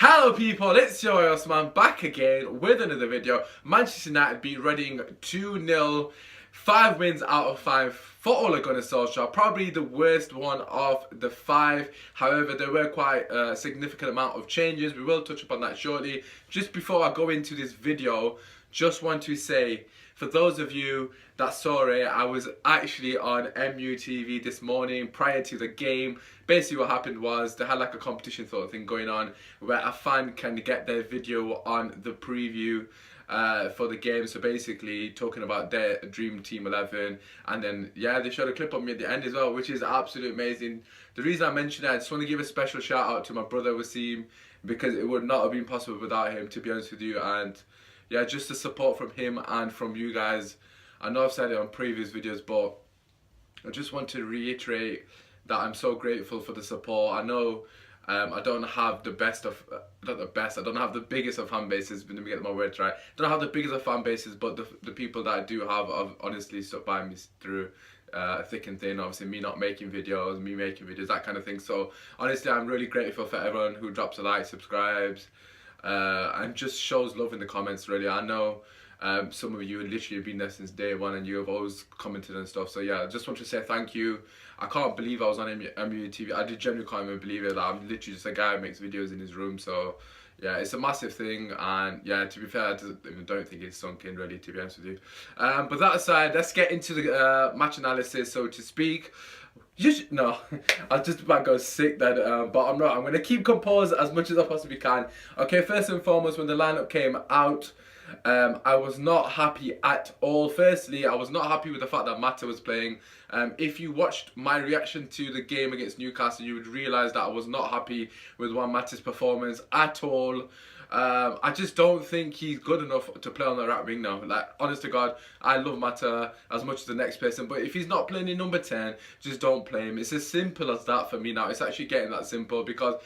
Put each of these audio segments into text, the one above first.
Hello people, it's your Osman back again with another video. Manchester United beat Reading 2-0, 5 wins out of 5 for Ole Gunnar Solskjaer. Probably the worst one of the 5. However, there were quite a significant amount of changes. We will touch upon that shortly. Just before I go into this video, just want to say, for those of you that saw it, I was actually on MUTV this morning prior to the game. Basically what happened was they had like a competition sort of thing going on where a fan can get their video on the preview for the game. So basically talking about their dream team 11, and then yeah, they showed a clip of me at the end as well, which is absolutely amazing. The reason I mentioned that, I just want to give a special shout out to my brother Wasim, because it would not have been possible without him, to be honest with you. And yeah, just the support from him and from you guys. I know I've said it on previous videos, but I just want to reiterate that I'm so grateful for the support. I know I don't have the best of, not the best, I don't have the biggest of fan bases, let me get my words right. I don't have the biggest of fan bases, but the people that I do have honestly stuck by me through thick and thin. Obviously me not making videos, me making videos, that kind of thing. So honestly, I'm really grateful for everyone who drops a like, subscribes, and just shows love in the comments. Really, I know some of you have literally been there since day one and you have always commented and stuff. So yeah, I just want to say thank you. I can't believe I was on MUTV. I genuinely can't even believe it. I'm literally just a guy who makes videos in his room. So yeah, it's a massive thing. And yeah, to be fair, I don't think it's sunk in really, to be honest with you. But that aside, let's get into the match analysis, so to speak. No, I was just about to go sick then, but I'm not. I'm going to keep composed as much as I possibly can. Okay, first and foremost, when the lineup came out, I was not happy at all. Firstly, I was not happy with the fact that Mata was playing. If you watched my reaction to the game against Newcastle, you would realise that I was not happy with Juan Mata's performance at all. I just don't think he's good enough to play on the right wing now. Like, honest to God, I love Mata as much as the next person, but if he's not playing in number 10, just don't play him. It's as simple as that for me now. It's actually getting that simple, because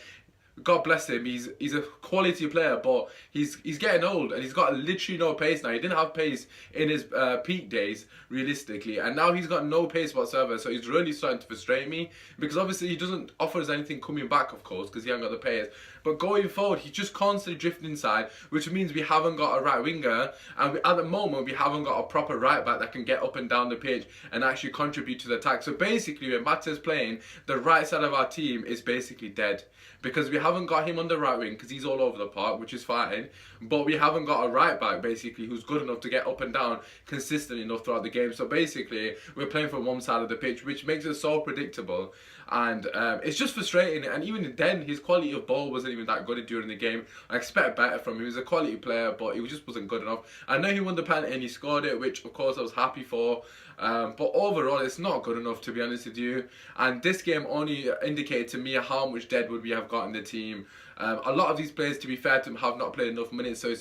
God bless him, he's a quality player, but he's getting old and he's got literally no pace now. He didn't have pace in his peak days, realistically, and now he's got no pace whatsoever. So he's really starting to frustrate me, because obviously he doesn't offer us anything coming back, of course, because he hasn't got the pace. But going forward, he's just constantly drifting inside, which means we haven't got a right winger, and at the moment we haven't got a proper right back that can get up and down the pitch and actually contribute to the attack. So basically, when Mata's playing, the right side of our team is basically dead, because we haven't got him on the right wing, because he's all over the park, which is fine, but we haven't got a right back basically who's good enough to get up and down consistent enough throughout the game. So basically we're playing from one side of the pitch, which makes it so predictable, and it's just frustrating. And even then, his quality of ball wasn't even that good during the game. I expect better from him. He was a quality player, but he just wasn't good enough. I know he won the penalty and he scored it, which of course I was happy for, but overall it's not good enough, to be honest with you. And this game only indicated to me how much deadwood we have got in the team. A lot of these players, to be fair to them, have not played enough minutes, so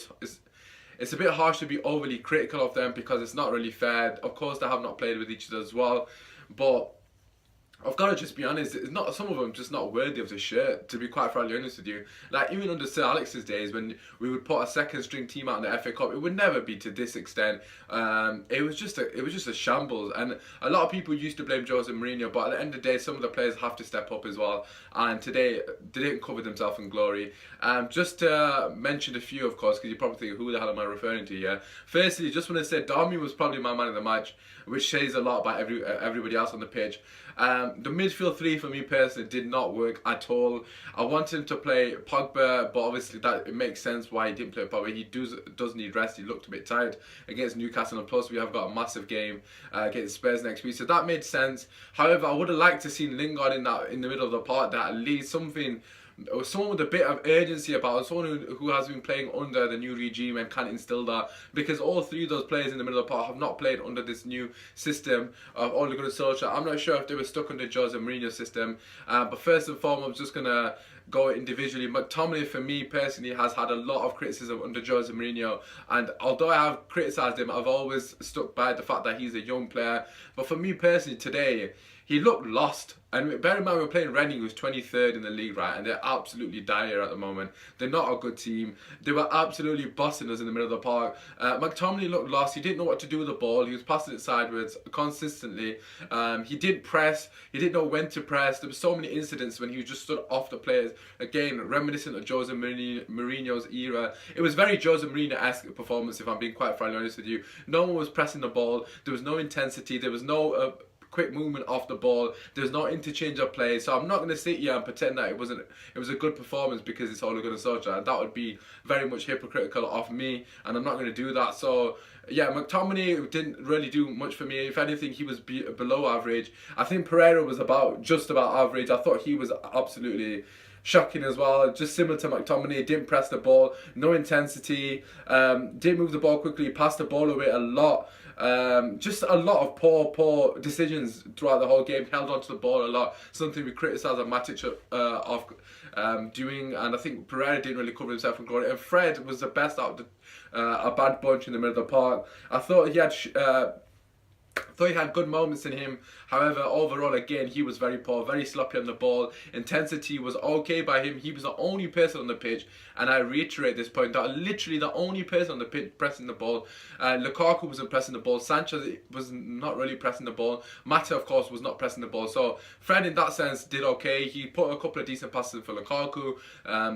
it's a bit harsh to be overly critical of them, because it's not really fair. Of course they have not played with each other as well, but I've got to just be honest, it's not, some of them just not worthy of the shirt, to be quite frankly honest with you. Like, even under Sir Alex's days, when we would put a second string team out in the FA Cup, it would never be to this extent. It was just a shambles, and a lot of people used to blame Jose Mourinho, but at the end of the day, some of the players have to step up as well, and today they didn't cover themselves in glory. Just to mention a few, of course, because you probably think, who the hell am I referring to here? Firstly, just want to say Darmy was probably my man of the match, which says a lot about everybody else on the pitch. The midfield three for me personally did not work at all. I wanted him to play Pogba, but obviously it makes sense why he didn't play Pogba. He does need rest. He looked a bit tired against Newcastle, and plus we have got a massive game against Spurs next week, so that made sense. However, I would have liked to see Lingard in the middle of the park, that at least something, or someone with a bit of urgency about it, someone who has been playing under the new regime and can instill that, because all three of those players in the middle of the park have not played under this new system of Ole Gunnar Solskjaer. I'm not sure if they were stuck under Jose Mourinho's system, but first and foremost, I'm just going to go individually. McTominay, for me personally, has had a lot of criticism under Jose Mourinho, and although I have criticised him, I've always stuck by the fact that he's a young player. But for me personally, today, he looked lost. And bear in mind, we're playing Reading, who's 23rd in the league, right? And they're absolutely dire at the moment. They're not a good team. They were absolutely bossing us in the middle of the park. McTominay looked lost. He didn't know what to do with the ball. He was passing it sideways consistently. He didn't press. He didn't know when to press. There were so many incidents when he just stood off the players. Again, reminiscent of Jose Mourinho's era. It was very Jose Mourinho-esque performance, if I'm being quite frankly honest with you. No one was pressing the ball. There was no intensity. There was no quick movement off the ball. There's no interchange of play. So I'm not going to sit here and pretend that it was a good performance because it's Ole Gunnar Solskjaer. That would be very much hypocritical of me, and I'm not going to do that. So yeah, McTominay didn't really do much for me. If anything, he was below average. I think Pereira was just about average. I thought he was absolutely shocking as well. Just similar to McTominay, didn't press the ball, no intensity, didn't move the ball quickly, passed the ball away a lot. Just a lot of poor decisions throughout the whole game. Held onto the ball a lot, something we criticised Matic of doing, and I think Pereira didn't really cover himself in glory. And Fred was the best out of a bad bunch in the middle of the park. I thought he had good moments in him. However, overall, again, he was very poor, very sloppy on the ball. Intensity was okay by him. He was the only person on the pitch, and I reiterate this point, that literally the only person on the pitch pressing the ball. Lukaku wasn't pressing the ball. Sanchez was not really pressing the ball. Mata, of course, was not pressing the ball. So Fred, in that sense, did okay. He put a couple of decent passes for Lukaku.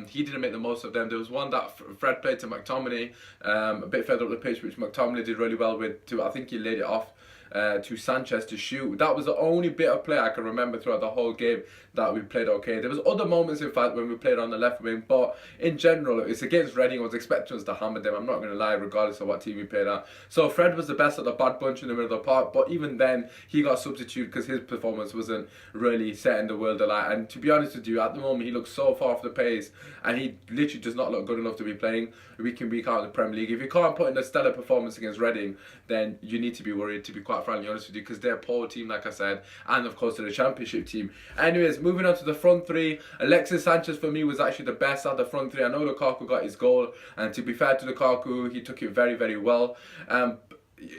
He didn't make the most of them. There was one that Fred played to McTominay, a bit further up the pitch, which McTominay did really well with too. I think he laid it off to Sanchez to shoot. That was the only bit of play I can remember throughout the whole game that we played okay. There was other moments, in fact, when we played on the left wing, but in general, it's against Reading. I was expecting us to hammer them, I'm not going to lie, regardless of what team we played at. So Fred was the best of the bad bunch in the middle of the park, but even then, he got substituted because his performance wasn't really setting the world alight. And to be honest with you, at the moment, he looks so far off the pace, and he literally does not look good enough to be playing week in, week out in the Premier League. If you can't put in a stellar performance against Reading, then you need to be worried, to be quite frankly honest with you, because they're a poor team, like I said, and of course they're a championship team. Anyways, moving on to the front three, Alexis Sanchez for me was actually the best out of the front three. I know Lukaku got his goal, and to be fair to Lukaku, he took it very, very well.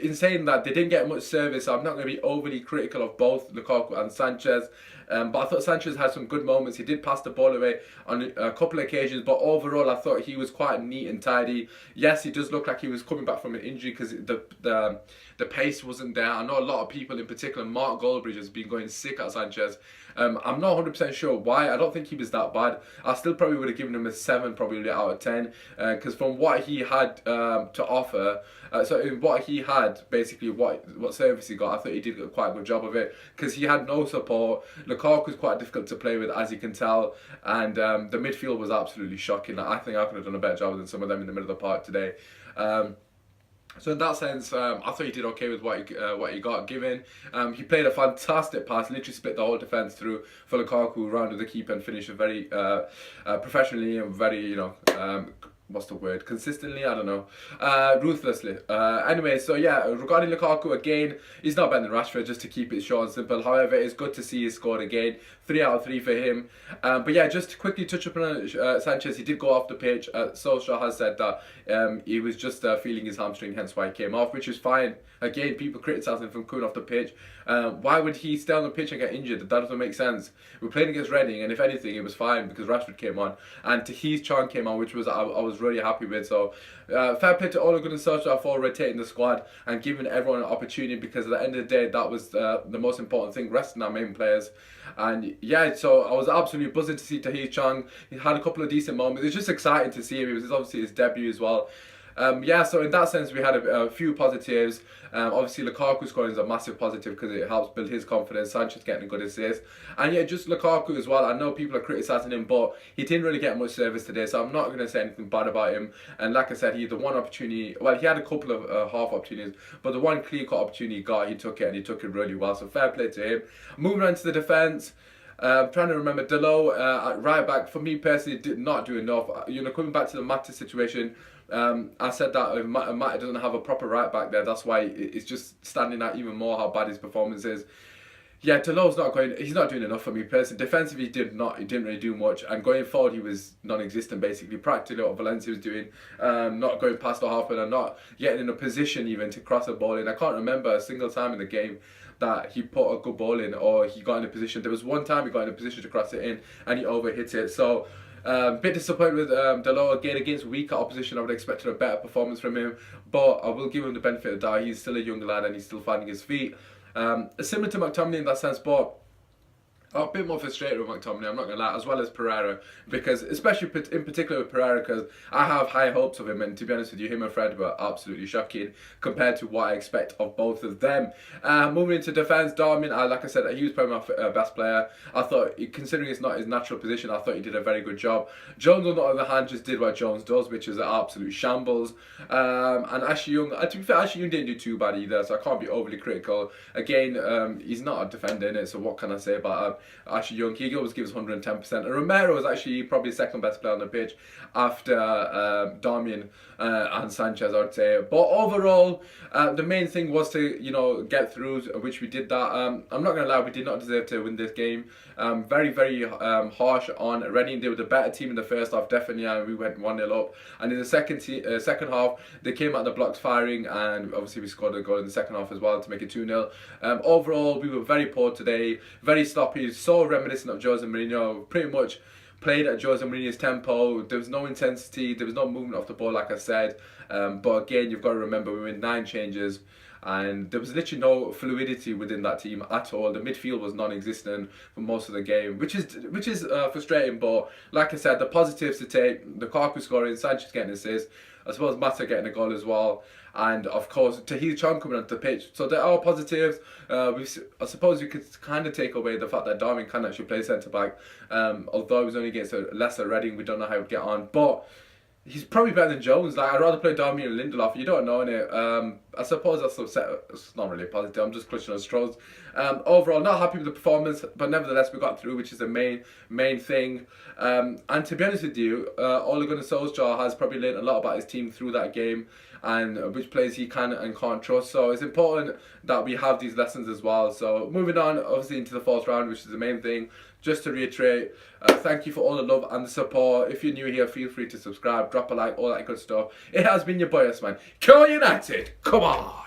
In saying that, they didn't get much service, so I'm not going to be overly critical of both Lukaku and Sanchez. But I thought Sanchez had some good moments. He did pass the ball away on a couple of occasions, but overall I thought he was quite neat and tidy. Yes, he does look like he was coming back from an injury because the pace wasn't there. I know a lot of people, in particular Mark Goldbridge, has been going sick at Sanchez. I'm not 100% sure why. I don't think he was that bad. I still probably would have given him a 7 probably out of 10 because from what he had to offer, so in what he had, basically what service he got, I thought he did quite a good job of it because he had no support. Lukaku was quite difficult to play with, as you can tell, and the midfield was absolutely shocking. I think I could have done a better job than some of them in the middle of the park today. So in that sense, I thought he did okay with what he got given. He played a fantastic pass, literally split the whole defence through for Lukaku, rounded the keeper and finished very professionally and very, what's the word? Consistently? I don't know. Ruthlessly. Anyway, so yeah, regarding Lukaku, again, he's not better than Rashford, just to keep it short and simple. However, it's good to see he scored again. 3 out of 3 for him. But yeah, just to quickly touch upon Sanchez, he did go off the pitch. Solskjaer has said that he was just feeling his hamstring, hence why he came off, which is fine. Again, people criticise him for coming off the pitch. Why would he stay on the pitch and get injured? That doesn't make sense. We're playing against Reading, and if anything, it was fine because Rashford came on and Tahith Chong came on, which was I was really happy with. So fair play to Ole Gunnar Solskjaer for rotating the squad and giving everyone an opportunity, because at the end of the day, that was the most important thing, resting our main players. And yeah, so I was absolutely buzzing to see Tahith Chong. He had a couple of decent moments. It's just exciting to see him. It was obviously his debut as well. Yeah, so in that sense, we had a few positives. Obviously, Lukaku scoring is a massive positive because it helps build his confidence. Sanchez getting a good assist. And yeah, just Lukaku as well. I know people are criticising him, but he didn't really get much service today, so I'm not going to say anything bad about him. And like I said, he had the one opportunity, well, he had a couple of half opportunities, but the one clear-cut opportunity he got, he took it, and he took it really well. So fair play to him. Moving on to the defence. I'm trying to remember, Delo at right back, for me personally, did not do enough. Coming back to the Mata situation, I said that Mata doesn't have a proper right back there. That's why it's just standing out even more how bad his performance is. Yeah, Delo's he's not doing enough for me personally. Defensively, he didn't really do much, and going forward, he was non-existent basically. Practically what Valencia was doing, not going past the half and not getting in a position even to cross a ball in. I can't remember a single time in the game that he put a good ball in, or he got in a position. There was one time he got in a position to cross it in and he overhit it. So bit disappointed with Dalot again against weaker opposition. I would have expected a better performance from him, but I will give him the benefit of the doubt. He's still a young lad and he's still finding his feet. Similar to McTominay in that sense, but I'm a bit more frustrated with McTominay, I'm not going to lie, as well as Pereira, because especially in particular with Pereira, because I have high hopes of him, and to be honest with you, him and Fred were absolutely shocking compared to what I expect of both of them. Moving into defence, Darmian, like I said, he was probably my best player. I thought, considering it's not his natural position, I thought he did a very good job. Jones, on the other hand, just did what Jones does, which is an absolute shambles. And Ashley Young, to be fair, Ashley Young didn't do too bad either, so I can't be overly critical. Again, he's not a defender in it, so what can I say about him? Ashley Young, he always gives 110%. And Romero was actually probably the second best player on the pitch after Darmian and Sanchez, I would say. But overall, the main thing was to, get through, which we did that. I'm not going to lie, we did not deserve to win this game. Very, very harsh on Reading. They were the better team in the first half, definitely, and we went 1-0 up. And in the second half, they came out the blocks firing, and obviously we scored a goal in the second half as well to make it 2-0. Overall, we were very poor today, very sloppy, so reminiscent of Jose Mourinho. Pretty much played at Jose Mourinho's tempo. There was no intensity, there was no movement off the ball, like I said. But again, you've got to remember we made 9 changes, and there was literally no fluidity within that team at all. The midfield was non-existent for most of the game, which is frustrating. But like I said, the positives to take: Lukaku scoring, Sanchez getting an assist, I suppose Mata getting a goal as well, and of course Tahir Chong coming onto the pitch. So there are positives. I suppose you could kind of take away the fact that Darwin can actually play centre back, although he was only against a lesser Reading. We don't know how he would get on, but he's probably better than Jones. Like, I'd rather play Darmian and Lindelof. You don't know, innit? I suppose that's it's not really positive. I'm just clutching on straws. Overall, not happy with the performance, but nevertheless, we got through, which is the main thing. And to be honest with you, Ole Gunnar Solskjaer has probably learned a lot about his team through that game, and which players he can and can't trust. So it's important that we have these lessons as well. So moving on, obviously, into the 4th round, which is the main thing. Just to reiterate, thank you for all the love and the support. If you're new here, feel free to subscribe, drop a like, all that good stuff. It has been your boy, man. Go United! Come on!